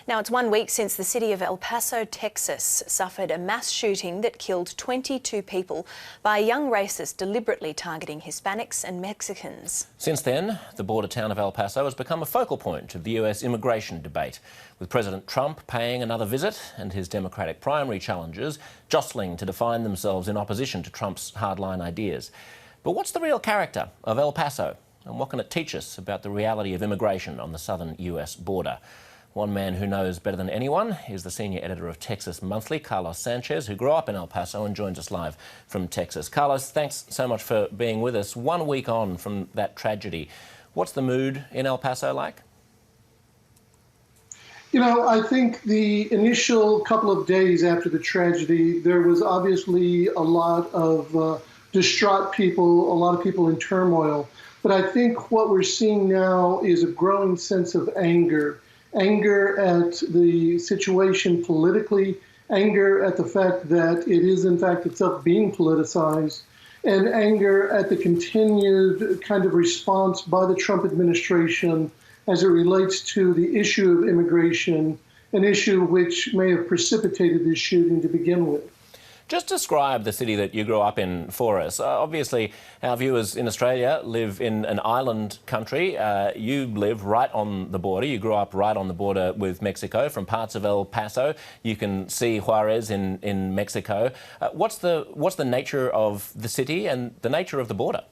Now, it's 1 week since the city of El Paso, Texas, suffered a mass shooting that killed 22 people by a young racist deliberately targeting Hispanics and Mexicans. Since then, the border town of El Paso has become a focal point of the US immigration debate, with President Trump paying another visit and his Democratic primary challengers jostling to define themselves in opposition to Trump's hardline ideas. But what's the real character of El Paso, and what can it teach us about the reality of immigration on the southern US border? One man who knows better than anyone is the senior editor of Texas Monthly, Carlos Sanchez, who grew up in El Paso and joins us live from Texas. Carlos, thanks so much for being with us. 1 week on from that tragedy, what's the mood in El Paso like? You know, I think the initial couple of days after the tragedy, there was obviously a lot of distraught people, a lot of people in turmoil. But I think what we're seeing now is a growing sense of anger at the situation politically, anger at the fact that it is, in fact, itself being politicized, and anger at the continued kind of response by the Trump administration as it relates to the issue of immigration, an issue which may have precipitated this shooting to begin with. Just describe the city that you grew up in for us. Obviously, our viewers in Australia live in an island country. You live right on the border. You grew up right on the border with Mexico. From parts of El Paso, you can see Juarez in Mexico. What's the nature of the city and the nature of the border?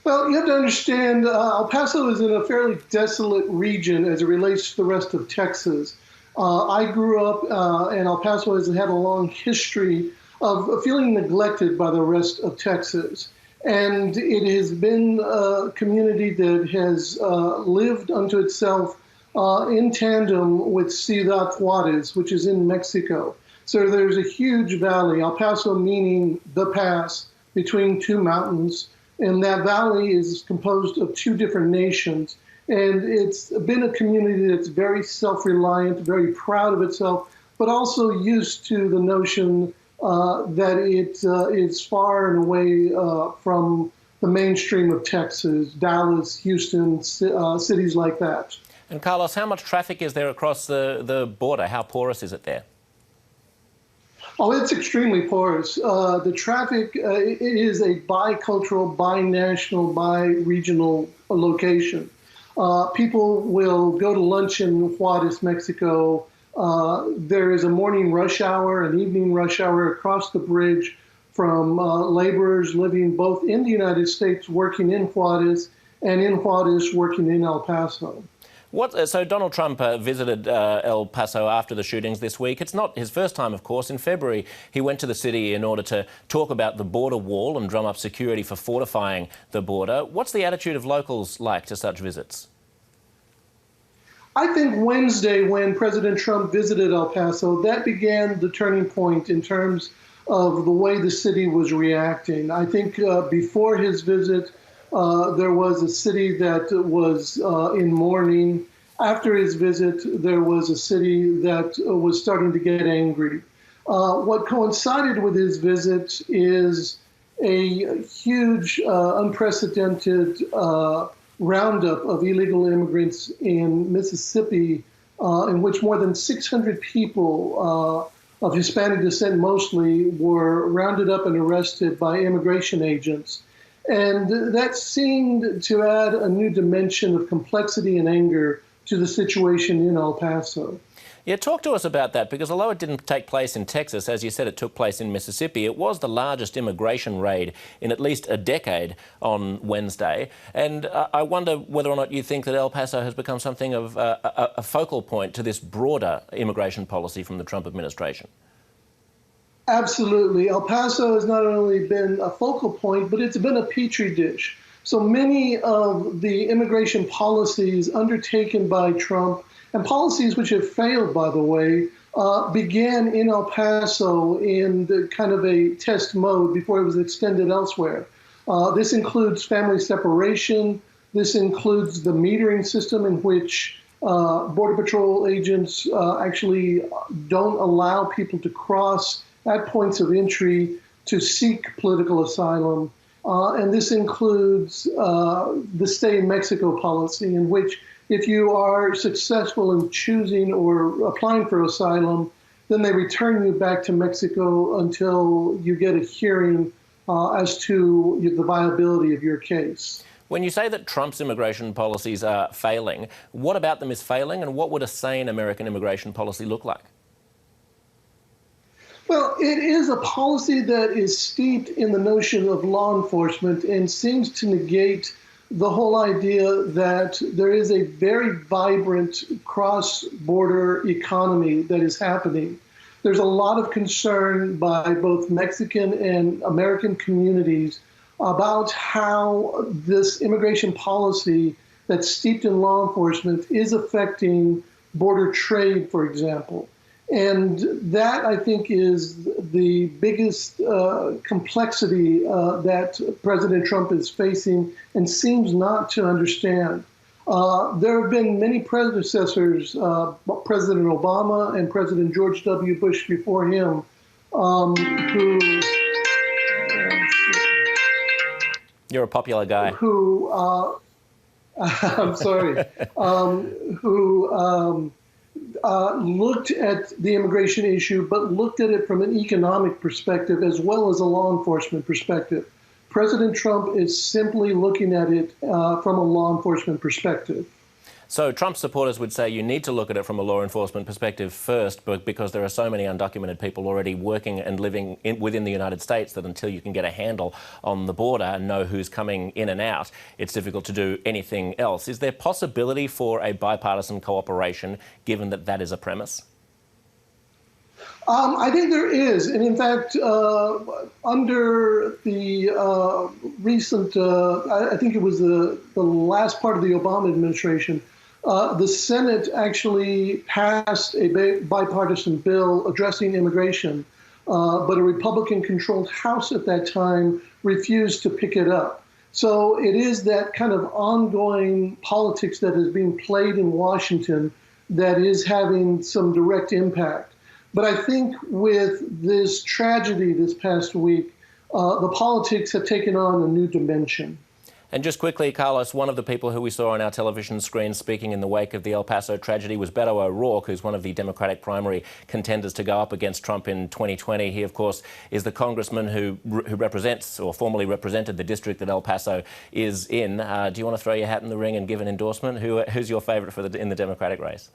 Well, you have to understand, El Paso is in a fairly desolate region as it relates to the rest of Texas. I grew up, and El Paso has had a long history of feeling neglected by the rest of Texas. And it has been a community that has lived unto itself in tandem with Ciudad Juarez, which is in Mexico. So there's a huge valley, El Paso meaning the pass between two mountains. And that valley is composed of two different nations. And it's been a community that's very self-reliant, very proud of itself, but also used to the notion that it is far and away from the mainstream of Texas, Dallas, Houston, cities like that. And Carlos, how much traffic is there across the border? How porous is it there? Oh, it's extremely porous. The traffic it is a bicultural, binational, bi-regional location. People will go to lunch in Juarez, Mexico. There is a morning rush hour, an evening rush hour across the bridge from laborers living both in the United States working in Juarez and in Juarez working in El Paso. So Donald Trump visited El Paso after the shootings this week. It's not his first time, of course. In February, he went to the city in order to talk about the border wall and drum up security for fortifying the border. What's the attitude of locals like to such visits? I think Wednesday, when President Trump visited El Paso, that began the turning point in terms of the way the city was reacting. I think before his visit, there was a city that was in mourning. After his visit, there was a city that was starting to get angry. What coincided with his visit is a huge, unprecedented roundup of illegal immigrants in Mississippi, in which more than 600 people of Hispanic descent mostly were rounded up and arrested by immigration agents. And that seemed to add a new dimension of complexity and anger to the situation in El Paso. Yeah, talk to us about that, because although it didn't take place in Texas, as you said, it took place in Mississippi. It was the largest immigration raid in at least a decade on Wednesday. And I wonder whether or not you think that El Paso has become something of a focal point to this broader immigration policy from the Trump administration. Absolutely. El Paso has not only been a focal point, but it's been a petri dish. So many of the immigration policies undertaken by Trump, and policies which have failed, by the way, began in El Paso in the kind of a test mode before it was extended elsewhere. This includes family separation. This includes the metering system in which Border Patrol agents actually don't allow people to cross at points of entry to seek political asylum. And this includes the stay in Mexico policy, in which If you are successful in choosing or applying for asylum, then they return you back to Mexico until you get a hearing as to the viability of your case. When you say that Trump's immigration policies are failing, what about them is failing, and what would a sane American immigration policy look like? Well, it is a policy that is steeped in the notion of law enforcement and seems to negate the whole idea that there is a very vibrant cross-border economy that is happening. There's a lot of concern by both Mexican and American communities about how this immigration policy that's steeped in law enforcement is affecting border trade, for example. And that, I think, is the biggest complexity that President Trump is facing and seems not to understand. There have been many predecessors, President Obama and President George W. Bush before him, who... You're a popular guy. I'm sorry, who looked at the immigration issue, but looked at it from an economic perspective as well as a law enforcement perspective. President Trump is simply looking at it from a law enforcement perspective. So Trump's supporters would say you need to look at it from a law enforcement perspective first, but because there are so many undocumented people already working and living within the United States that until you can get a handle on the border and know who's coming in and out, it's difficult to do anything else. Is there possibility for a bipartisan cooperation, given that that is a premise? I think there is. And in fact, under the recent, I think it was the last part of the Obama administration, the Senate actually passed a bipartisan bill addressing immigration, but a Republican-controlled House at that time refused to pick it up. So it is that kind of ongoing politics that is being played in Washington that is having some direct impact. But I think with this tragedy this past week, the politics have taken on a new dimension. And just quickly, Carlos, one of the people who we saw on our television screen speaking in the wake of the El Paso tragedy was Beto O'Rourke, who's one of the Democratic primary contenders to go up against Trump in 2020. He, of course, is the congressman who represents or formerly represented the district that El Paso is in. Do you want to throw your hat in the ring and give an endorsement? Who's your favourite in the Democratic race?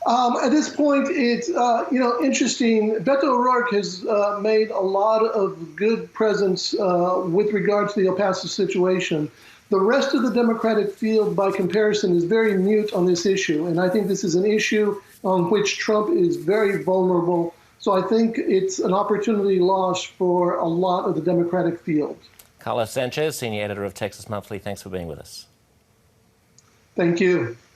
At this point, it's interesting. Beto O'Rourke has made a lot of good presence with regard to the El Paso situation. The rest of the Democratic field, by comparison, is very mute on this issue, and I think this is an issue on which Trump is very vulnerable. So I think it's an opportunity lost for a lot of the Democratic field. Carlos Sanchez, senior editor of Texas Monthly, thanks for being with us. Thank you.